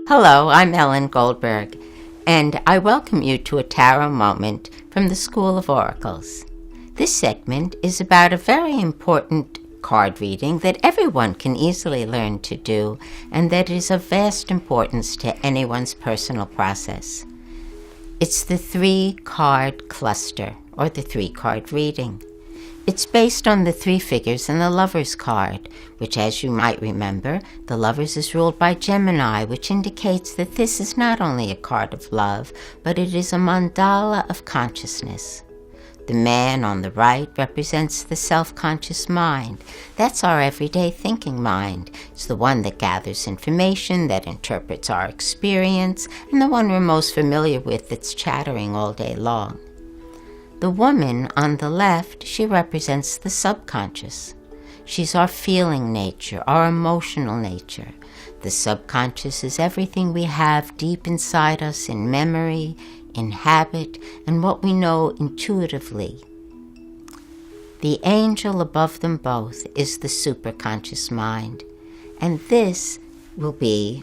Hello, I'm Helen Goldberg, and I welcome you to a tarot moment from the School of Oracles. This segment is about a very important card reading that everyone can easily learn to do, and that is of vast importance to anyone's personal process. It's the 3-card cluster, or the 3-card reading. It's based on the 3 figures in the Lover's card, which, as you might remember, the Lover's is ruled by Gemini, which indicates that this is not only a card of love, but it is a mandala of consciousness. The man on the right represents the self-conscious mind. That's our everyday thinking mind. It's the one that gathers information, that interprets our experience, and the one we're most familiar with that's chattering all day long. The woman on the left, she represents the subconscious. She's our feeling nature, our emotional nature. The subconscious is everything we have deep inside us in memory, in habit, and what we know intuitively. The angel above them both is the superconscious mind, and this will be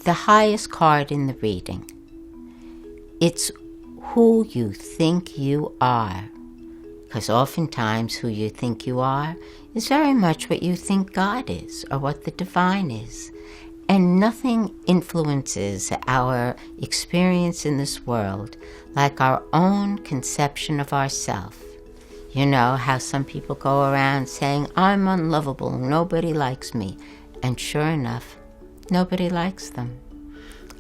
the highest card in the reading. It's who you think you are, because oftentimes who you think you are is very much what you think God is or what the divine is. And nothing influences our experience in this world like our own conception of ourselves. You know how some people go around saying, I'm unlovable, nobody likes me, and sure enough, nobody likes them.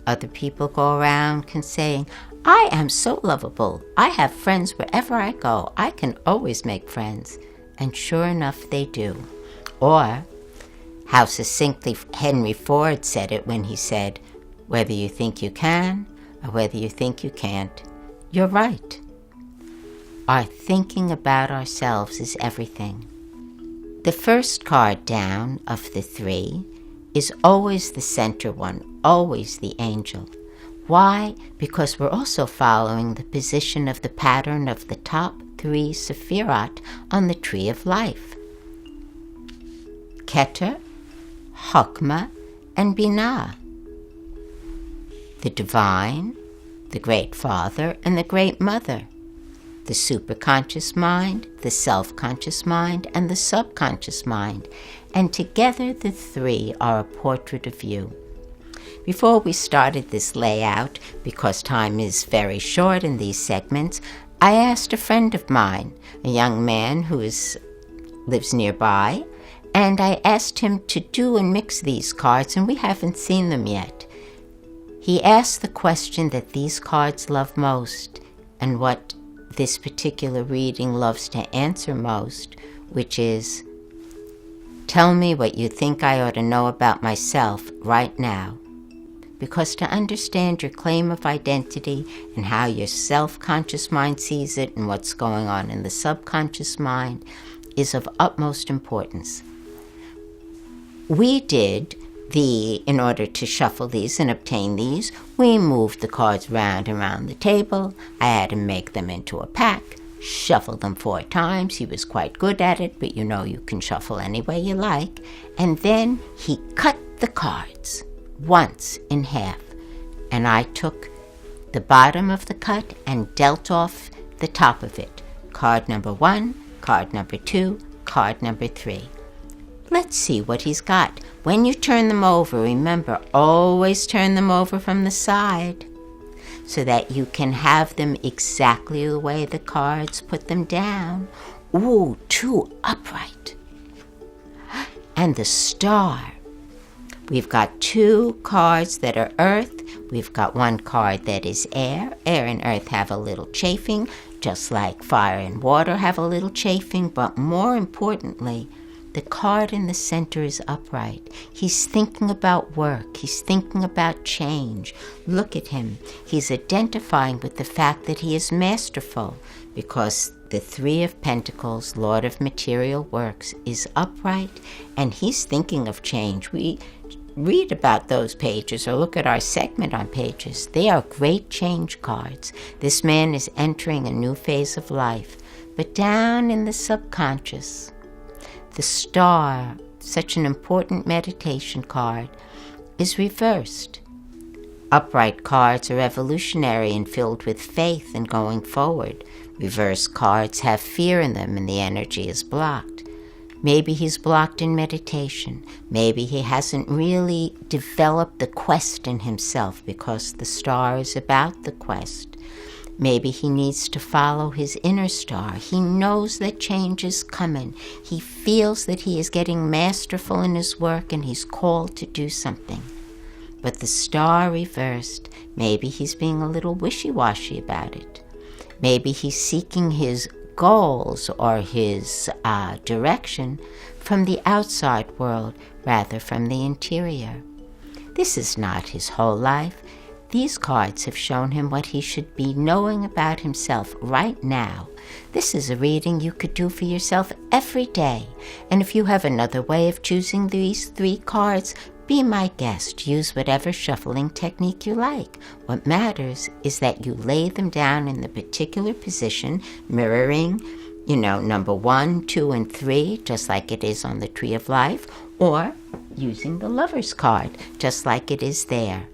Other people go around saying, I am so lovable, I have friends wherever I go, I can always make friends, and sure enough they do. Or, how succinctly Henry Ford said it when he said, whether you think you can or whether you think you can't, you're right. Our thinking about ourselves is everything. The first card down of the 3 is always the center one, always the angel. Why? Because we're also following the position of the pattern of the top 3 Sephirot on the Tree of Life. Keter, Chokmah, and Binah. The divine, the great father, and the great mother. The superconscious mind, the self-conscious mind, and the subconscious mind. And together the 3 are a portrait of you. Before we started this layout, because time is very short in these segments, I asked a friend of mine, a young man who lives nearby, and I asked him to do and mix these cards, and we haven't seen them yet. He asked the question that these cards love most, and what this particular reading loves to answer most, which is, tell me what you think I ought to know about myself right now. Because to understand your claim of identity and how your self-conscious mind sees it and what's going on in the subconscious mind is of utmost importance. We did in order to shuffle these and obtain these, we moved the cards round and round the table. I had to make them into a pack, shuffle them 4 times. He was quite good at it, but you know you can shuffle any way you like. And then he cut the cards once in half, and I took the bottom of the cut and dealt off the top of it. Card number 1, card number 2, card number 3. Let's see what he's got. When you turn them over, remember, always turn them over from the side so that you can have them exactly the way the cards put them down. Ooh, 2 upright. And the star. We've got 2 cards that are earth. We've got 1 card that is air. Air and earth have a little chafing, just like fire and water have a little chafing. But more importantly, the card in the center is upright. He's thinking about work. He's thinking about change. Look at him. He's identifying with the fact that he is masterful because the 3 of Pentacles, Lord of Material Works, is upright and he's thinking of change. We read about those pages or look at our segment on pages. They are great change cards. This man is entering a new phase of life. But down in the subconscious, the star, such an important meditation card, is reversed. Upright cards are evolutionary and filled with faith and going forward. Reverse cards have fear in them and the energy is blocked. Maybe he's blocked in meditation. Maybe he hasn't really developed the quest in himself because the star is about the quest. Maybe he needs to follow his inner star. He knows that change is coming. He feels that he is getting masterful in his work and he's called to do something. But the star reversed. Maybe he's being a little wishy-washy about it. Maybe he's seeking his goals or his direction from the outside world rather from the interior. This is not his whole life. These cards have shown him what he should be knowing about himself right now. This is a reading you could do for yourself every day. And if you have another way of choosing these 3 cards, be my guest. Use whatever shuffling technique you like. What matters is that you lay them down in the particular position, mirroring, number 1, 2, and 3, just like it is on the Tree of Life, or using the Lover's card, just like it is there.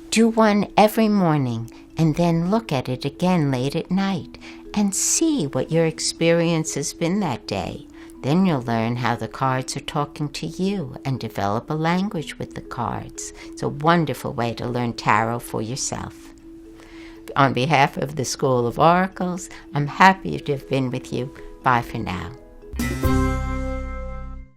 Do one every morning, and then look at it again late at night, and see what your experience has been that day. Then you'll learn how the cards are talking to you and develop a language with the cards. It's a wonderful way to learn tarot for yourself. On behalf of the School of Oracles, I'm happy to have been with you. Bye for now.